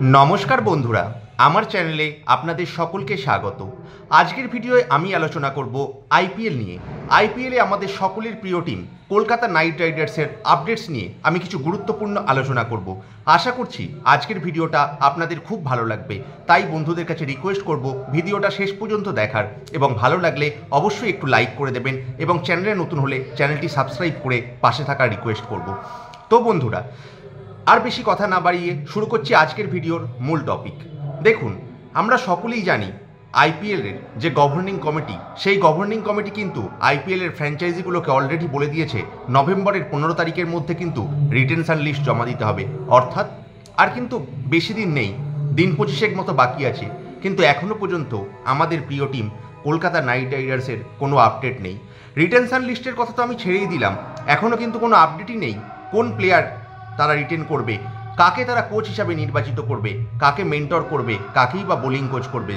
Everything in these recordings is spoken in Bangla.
নমস্কার বন্ধুরা, আমার চ্যানেলে আপনাদের সকলকে স্বাগত। আজকের ভিডিওয়ে আমি আলোচনা করব আইপিএল নিয়ে। আইপিএলে আমাদের সকলের প্রিয় টিম কলকাতা নাইট রাইডার্সের আপডেটস নিয়ে আমি কিছু গুরুত্বপূর্ণ আলোচনা করব। আশা করছি আজকের ভিডিওটা আপনাদের খুব ভালো লাগবে, তাই বন্ধুদের কাছে রিকোয়েস্ট করব ভিডিওটা শেষ পর্যন্ত দেখার, এবং ভালো লাগলে অবশ্যই একটু লাইক করে দেবেন এবং চ্যানেলে নতুন হলে চ্যানেলটি সাবস্ক্রাইব করে পাশে থাকার রিকোয়েস্ট করব। তো বন্ধুরা, আর বেশি কথা না বাড়িয়ে শুরু করছি আজকের ভিডিওর মূল টপিক। দেখুন, আমরা সকলেই জানি আইপিএলের যে গভর্নিং কমিটি, সেই গভর্নিং কমিটি কিন্তু আইপিএলের ফ্র্যাঞ্চাইজিগুলোকে অলরেডি বলে দিয়েছে নভেম্বরের 15 তারিখের মধ্যে কিন্তু রিটেনশন লিস্ট জমা দিতে হবে। অর্থাৎ আর কিন্তু বেশি দিন নেই, দিন 25 মতো বাকি আছে, কিন্তু এখনও পর্যন্ত আমাদের প্রিয় টিম কলকাতা নাইট রাইডার্সের কোনো আপডেট নেই। রিটেনশন লিস্টের কথা তো আমি ছেড়েই দিলাম, এখনও কিন্তু কোনো আপডেটই নেই কোন প্লেয়ার তারা রিটেন করবে, কাকে তারা কোচ হিসাবে নির্বাচিত করবে, কাকে মেন্টর করবে, কাকেই বা বোলিং কোচ করবে।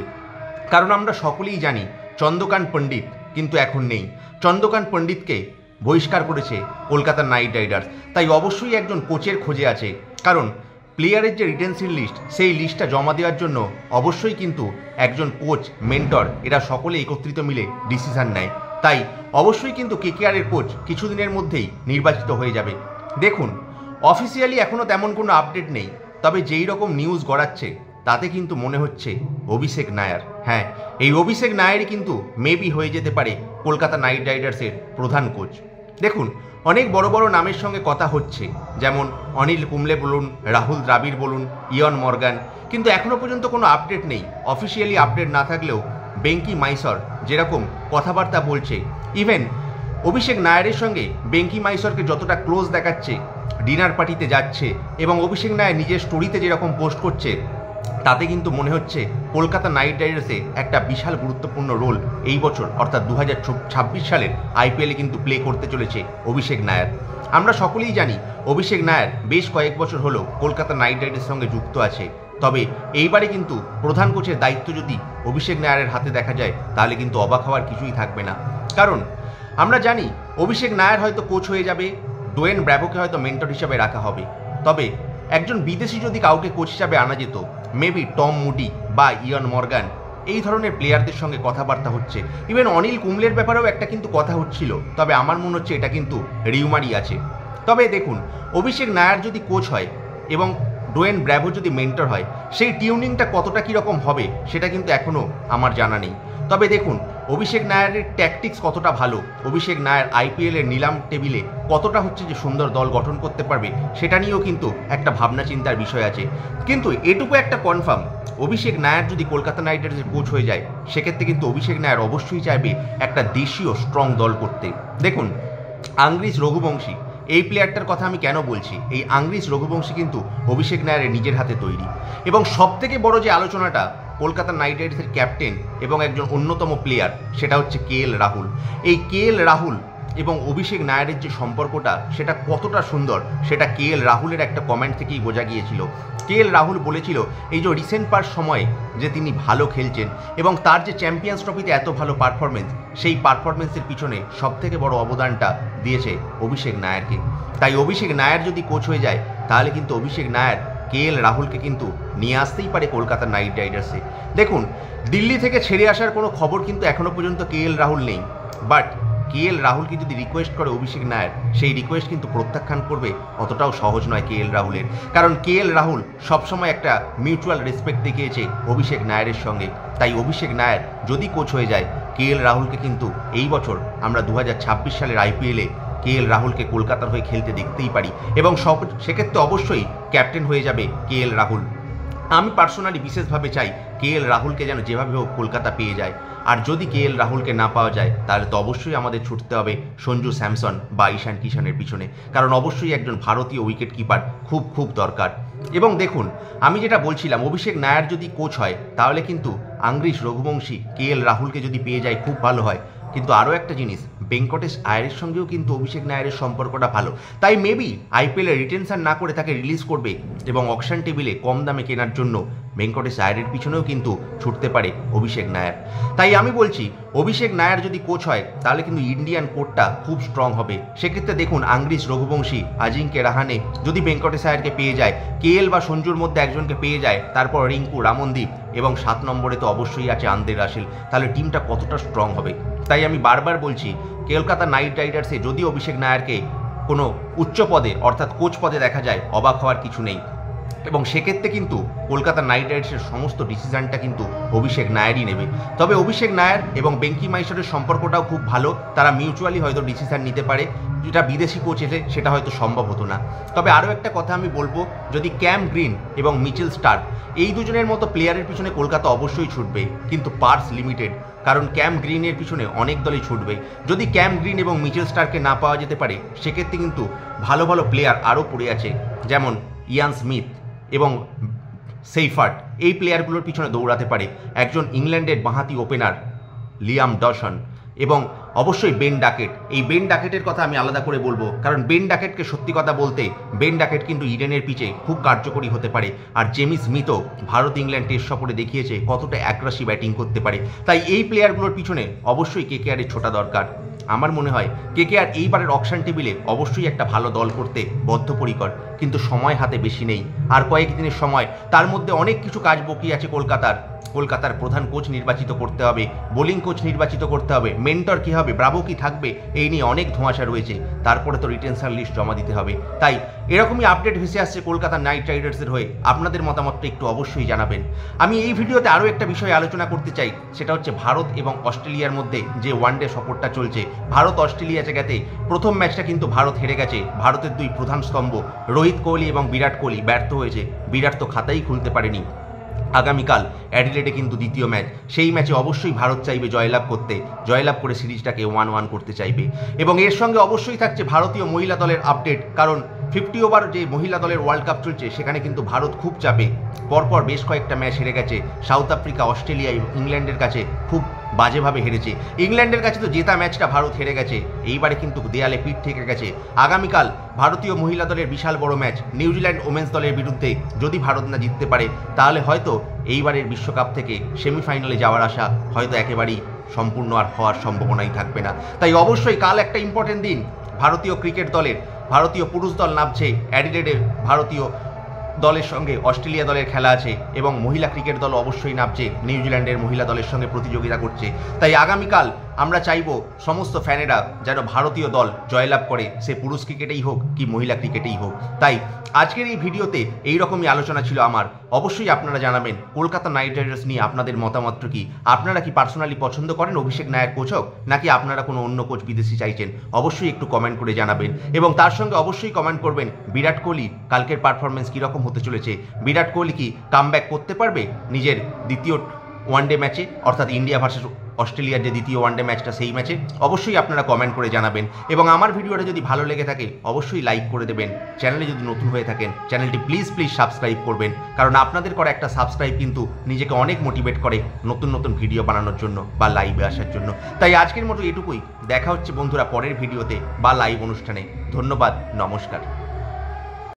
কারণ আমরা সকলেই জানি চন্দ্রকান্ত পণ্ডিত কিন্তু এখন নেই। চন্দ্রকান্ত পণ্ডিতকে বহিষ্কার করেছে কলকাতা নাইট রাইডার্স, তাই অবশ্যই একজন কোচের খোঁজে আছে। কারণ প্লেয়ারের যে রিটেনশন লিস্ট, সেই লিস্টটা জমা দেওয়ার জন্য অবশ্যই কিন্তু একজন কোচ, মেন্টর এরা সকলে একত্রিত মিলে ডিসিশন নেয়। তাই অবশ্যই কিন্তু কেকেআরের কোচ কিছুদিনের মধ্যেই নির্বাচিত হয়ে যাবে। দেখুন, অফিসিয়ালি এখনও তেমন কোনো আপডেট নেই, তবে যেই রকম নিউজ গড়াচ্ছে তাতে কিন্তু মনে হচ্ছে অভিষেক নায়ার, হ্যাঁ, এই অভিষেক নায়ারই কিন্তু মেবি হয়ে যেতে পারে কলকাতা নাইট রাইডার্সের প্রধান কোচ। দেখুন, অনেক বড় বড় নামের সঙ্গে কথা হচ্ছে, যেমন অনিল কুম্বলে বলুন, রাহুল দ্রাবিড় বলুন, ইয়ন মর্গান, কিন্তু এখনও পর্যন্ত কোনো আপডেট নেই। অফিসিয়ালি আপডেট না থাকলেও বেঙ্কি মাইসর যেরকম কথাবার্তা বলছে, ইভেন অভিষেক নায়ারের সঙ্গে বেঙ্কি মাইসরকে যতটা ক্লোজ দেখাচ্ছে, ডিনার পার্টিতে যাচ্ছে এবং অভিষেক নায়ার নিজের স্টোরিতে যেরকম পোস্ট করছে, তাতে কিন্তু মনে হচ্ছে কলকাতা নাইট রাইডার্সে একটা বিশাল গুরুত্বপূর্ণ রোল এই বছর অর্থাৎ 2026 সালের আইপিএলে কিন্তু প্লে করতে চলেছে অভিষেক নায়ার। আমরা সকলেই জানি অভিষেক নায়ার বেশ কয়েক বছর হলো কলকাতা নাইট রাইডার্সের সঙ্গে যুক্ত আছে, তবে এইবারে কিন্তু প্রধান কোচের দায়িত্ব যদি অভিষেক নায়ারের হাতে দেখা যায় তাহলে কিন্তু অবাক হওয়ার কিছুই থাকবে না। কারণ আমরা জানি অভিষেক নায়ার হয়তো কোচ হয়ে যাবে, ডোয়েন ব্র্যাভোকে হয়তো মেন্টর হিসাবে রাখা হবে, তবে একজন বিদেশি যদি কাউকে কোচ হিসাবে আনা যেত, মেবি টম মুডি বা ইয়ন মর্গান, এই ধরনের প্লেয়ারদের সঙ্গে কথাবার্তা হচ্ছে। ইভেন অনিল কুম্বলের ব্যাপারেও একটা কিন্তু কথা হচ্ছিল, তবে আমার মনে হচ্ছে এটা কিন্তু রিউমারই আছে। তবে দেখুন, অভিষেক নায়ার যদি কোচ হয় এবং ডোয়েন ব্র্যাভো যদি মেন্টর হয়, সেই টিউনিংটা কতটা কীরকম হবে সেটা কিন্তু এখনও আমার জানা নেই। তবে দেখুন, অভিষেক নায়ারের ট্যাকটিক্স কতটা ভালো, অভিষেক নায়ার আইপিএলের নিলাম টেবিলে কতটা হচ্ছে যে সুন্দর দল গঠন করতে পারবে, সেটা নিয়েও কিন্তু একটা ভাবনা চিন্তার বিষয় আছে। কিন্তু এটুকু একটা কনফার্ম, অভিষেক নায়ার যদি কলকাতা নাইট রাইডার্সের কোচ হয়ে যায়, সেক্ষেত্রে কিন্তু অভিষেক নায়ার অবশ্যই চাইবে একটা দেশীয় স্ট্রং দল করতে। দেখুন, আংগ্রিস রঘুবংশী, এই প্লেয়ারটার কথা আমি কেন বলছি, এই আংগ্রিস রঘুবংশী কিন্তু অভিষেক নায়ারের নিজের হাতে তৈরি। এবং সবথেকে বড় যে আলোচনাটা, কলকাতা নাইট রাইডার্সের ক্যাপ্টেন এবং একজন অন্যতম প্লেয়ার, সেটা হচ্ছে কেএল রাহুল। এই কেএল রাহুল এবং অভিষেক নায়ারের যে সম্পর্কটা, সেটা কতটা সুন্দর সেটা কেএল রাহুলের একটা কমেন্ট থেকেই বোঝা গিয়েছিল। কেএল রাহুল বলেছিল এই যে রিসেন্ট পার সময়ে যে তিনি ভালো খেলছেন এবং তার যে চ্যাম্পিয়ন্স ট্রফিতে এত ভালো পারফরমেন্স, সেই পারফরমেন্সের পিছনে সবথেকে বড় অবদানটা দিয়েছে অভিষেক নায়ারকে। তাই অভিষেক নায়ার যদি কোচ হয়ে যায়, তাহলে কিন্তু অভিষেক নায়ার কেএল রাহুলকে কিন্তু নিয়ে আসতেই পারে কলকাতা নাইট রাইডার্সে। দেখুন, দিল্লি থেকে ছেড়ে আসার কোনো খবর কিন্তু এখনও পর্যন্ত কেএল রাহুল নেই, বাট কেএল রাহুলকে যদি রিকোয়েস্ট করে অভিষেক নায়ার, সেই রিকোয়েস্ট কিন্তু প্রত্যাখ্যান করবে অতটাও সহজ নয় কেএল রাহুলের। কারণ কেএল রাহুল সবসময় একটা মিউচুয়াল রেসপেক্ট দেখিয়েছে অভিষেক নায়ারের সঙ্গে। তাই অভিষেক নায়ার যদি কোচ হয়ে যায়, কেএল রাহুলকে কিন্তু এই বছর আমরা 2026 সালের আইপিএলে কেএল রাহুলকে কলকাতার হয়ে খেলতে দেখতেই পারি, এবং সেক্ষেত্রে অবশ্যই ক্যাপ্টেন হয়ে যাবে কেএল রাহুল। আমি পার্সোনালি বিশেষভাবে চাই কেএল রাহুলকে যেন যেভাবে হোক কলকাতা পেয়ে যায়, আর যদি কেএল রাহুলকে না পাওয়া যায় তাহলে তো অবশ্যই আমাদের ছুটতে হবে সঞ্জু স্যামসন বা ঈশান কিষানের পিছনে, কারণ অবশ্যই একজন ভারতীয় উইকেট কিপার খুব খুব দরকার। এবং দেখুন, আমি যেটা বলছিলাম, অভিষেক নায়ার যদি কোচ হয় তাহলে কিন্তু আংগ্রিস রঘুবংশী কেএল রাহুলকে যদি পেয়ে যায় খুব ভালো হয়। কিন্তু আরও একটা জিনিস ভেঙ্কটেশ আয়ারের সঙ্গেও কিন্তু অভিষেক নায়ারের সম্পর্কটা ভালো, তাই মেবি আইপিএলে রিটেনশন না করে তাকে রিলিজ করবে এবং অকশন টেবিলে কম দামে কেনার জন্য ভেঙ্কটেশ আয়ারের পিছনেও কিন্তু ছুটতে পারে অভিষেক নায়ার। তাই আমি বলছি অভিষেক নায়ার যদি কোচ হয় তাহলে কিন্তু ইন্ডিয়ান কোরটা খুব স্ট্রং হবে। সেক্ষেত্রে দেখুন আংগ্রিস রঘুবংশী, আজিঙ্কে রাহানে যদি ভেঙ্কটেশ আয়ারকে পেয়ে যায়, কেএল বা সঞ্জুর মধ্যে একজনকে পেয়ে যায়, তারপর রিঙ্কু, রামনদীপ এবং 7 নম্বরে তো অবশ্যই আছে আন্দ্রে রাসেল, তাহলে টিমটা কতটা স্ট্রং হবে। তাই আমি বারবার বলছি কলকাতা নাইট রাইডার্সে যদি অভিষেক নায়ারকে কোনো উচ্চ পদে অর্থাৎ কোচ পদে দেখা যায় অবাক হওয়ার কিছু নেই, এবং সেক্ষেত্রে কিন্তু কলকাতা নাইট রাইডার্সের সমস্ত ডিসিশনটা কিন্তু অভিষেক নায়ারই নেবে। তবে অভিষেক নায়ার এবং বেঙ্কি মাইসরের সম্পর্কটাও খুব ভালো, তারা মিউচুয়ালি হয়তো ডিসিশন নিতে পারে, যেটা বিদেশি কোচ এলে সেটা হয়তো সম্ভব হতো না। তবে আরও একটা কথা আমি বলবো, যদি ক্যাম গ্রিন এবং মিচেল স্টার্ক এই দুজনের মতো প্লেয়ারের পিছনে কলকাতা অবশ্যই ছুটবে, কিন্তু পার্স লিমিটেড, কারণ ক্যাম গ্রিনের পিছনে অনেক দলই ছুটবে। যদি ক্যাম গ্রিন এবং মিচেল স্টার্ককে না পাওয়া যেতে পারে সেক্ষেত্রে কিন্তু ভালো ভালো প্লেয়ার আরও পড়ে আছে, যেমন ইয়ান স্মিথ এবং সেইফার্ট, এই প্লেয়ারগুলোর পিছনে দৌড়াতে পারে একজন ইংল্যান্ডের বাঁহাতি ওপেনার লিয়াম ডসন এবং অবশ্যই বেন ডাকেট। এই বেন ডাকেটের কথা আমি আলাদা করে বলবো, কারণ বেন ডাকেটকে সত্যি কথা বলতে বেন ডাকেট কিন্তু ইডেনের পিচে খুব কার্যকরী হতে পারে। আর জেমি স্মিথও ভারত ইংল্যান্ড টেস্ট সফরে দেখিয়েছে কতটা অ্যাগ্রেসিভ ব্যাটিং করতে পারে। তাই এই প্লেয়ারগুলোর পিছনে অবশ্যই কেকেআরের ছোটা দরকার। আমার মনে হয় কেকেআর এইবারের অকশন টেবিলে অবশ্যই একটা ভালো দল করতে বদ্ধপরিকর, কিন্তু সময় হাতে বেশি নেই, আর কয়েকদিনের সময়, তার মধ্যে অনেক কিছু কাজ বাকি আছে কলকাতার প্রধান কোচ নির্বাচিত করতে হবে, বোলিং কোচ নির্বাচিত করতে হবে, মেন্টর কী হবে, ব্রাভো কি থাকবে, এই নিয়ে অনেক ধোঁয়াশা রয়েছে, তারপরে তো রিটেনশন লিস্ট জমা দিতে হবে। তাই এরকমই আপডেট ভেসে আসছে কলকাতা নাইট রাইডার্সের হয়ে, আপনাদের মতামতটা একটু অবশ্যই জানাবেন। আমি এই ভিডিওতে আরও একটা বিষয়ে আলোচনা করতে চাই, সেটা হচ্ছে ভারত এবং অস্ট্রেলিয়ার মধ্যে যে ওয়ানডে সফরটা চলছে, ভারত অস্ট্রেলিয়া জায়গাতে প্রথম ম্যাচটা কিন্তু ভারত হেরে গেছে। ভারতের দুই প্রধান স্তম্ভ রোহিত কোহলি এবং বিরাট কোহলি ব্যর্থ হয়েছে, বিরাট তো খাতাই খুলতে পারেনি। আগামীকাল অ্যাডিলেডে কিন্তু দ্বিতীয় ম্যাচ, সেই ম্যাচে অবশ্যই ভারত চাইবে জয়লাভ করতে, জয়লাভ করে সিরিজটাকে 1-1 করতে চাইবে। এবং এর সঙ্গে অবশ্যই থাকছে ভারতীয় মহিলা দলের আপডেট, কারণ 50 ওভার যে মহিলা দলের ওয়ার্ল্ড কাপ চলছে সেখানে কিন্তু ভারত খুব চাপে, পরপর বেশ কয়েকটা ম্যাচ হেরে গেছে। সাউথ আফ্রিকা, অস্ট্রেলিয়া, ইংল্যান্ডের কাছে খুব বাজেভাবে হেরেছে। ইংল্যান্ডের কাছে তো জেতা ম্যাচটা ভারত হেরে গেছে, এইবারে কিন্তু দেয়ালে পিঠ থেকে গেছে। আগামীকাল ভারতীয় মহিলা দলের বিশাল বড় ম্যাচ নিউজিল্যান্ড ওমেন্স দলের বিরুদ্ধে, যদি ভারত না জিততে পারে তাহলে হয়তো এইবারের বিশ্বকাপ থেকে সেমিফাইনালে যাওয়ার আশা হয়তো একেবারেই সম্পূর্ণ আর হওয়ার সম্ভাবনাই থাকবে না। তাই অবশ্যই কাল একটা ইম্পর্টেন্ট দিন, ভারতীয় ক্রিকেট দলের ভারতীয় পুরুষ দল নামছে অ্যাডিলেডে, ভারতীয় দলের সঙ্গে অস্ট্রেলিয়া দলের খেলা আছে, এবং মহিলা ক্রিকেট দল অবশ্যই নামছে নিউজিল্যান্ডের মহিলা দলের সঙ্গে প্রতিযোগিতা করছে। তাই আগামীকাল আমরা চাইব সমস্ত ফ্যানেরা যেন ভারতীয় দল জয়লাভ করে, সে পুরুষ ক্রিকেটেই হোক কি মহিলা ক্রিকেটেই হোক। তাই আজকের এই ভিডিওতে এইরকমই আলোচনা ছিল আমার। অবশ্যই আপনারা জানাবেন কলকাতা নাইট রাইডার্স নিয়ে আপনাদের মতামত কি, আপনারা কি পার্সোনালি পছন্দ করেন অভিষেক নায়ার কোচ হোক, নাকি আপনারা কোনো অন্য কোচ বিদেশি চাইছেন, অবশ্যই একটু কমেন্ট করে জানাবেন। এবং তার সঙ্গে অবশ্যই কমেন্ট করবেন বিরাট কোহলি কালকের পারফরমেন্স কীরকম হতে চলেছে, বিরাট কোহলি কি কামব্যাক করতে পারবে নিজের দ্বিতীয় ওয়ানডে ম্যাচে, অর্থাৎ ইন্ডিয়া ভার্সেস অস্ট্রেলিয়ার যে দ্বিতীয় ওয়ানডে ম্যাচটা সেই ম্যাচে। অবশ্যই আপনারা কমেন্ট করে জানাবেন, এবং আমার ভিডিওটা যদি ভালো লেগে থাকে অবশ্যই লাইক করে দেবেন। চ্যানেলে যদি নতুন হয়ে থাকেন চ্যানেলটি প্লিজ সাবস্ক্রাইব করবেন, কারণ আপনাদের করা একটা সাবস্ক্রাইব কিন্তু নিজেকে অনেক মোটিভেট করে নতুন নতুন ভিডিও বানানোর জন্য বা লাইভে আসার জন্য। তাই আজকের মতো এটুকুই, দেখা হচ্ছে বন্ধুরা পরের ভিডিওতে বা লাইভ অনুষ্ঠানে। ধন্যবাদ, নমস্কার।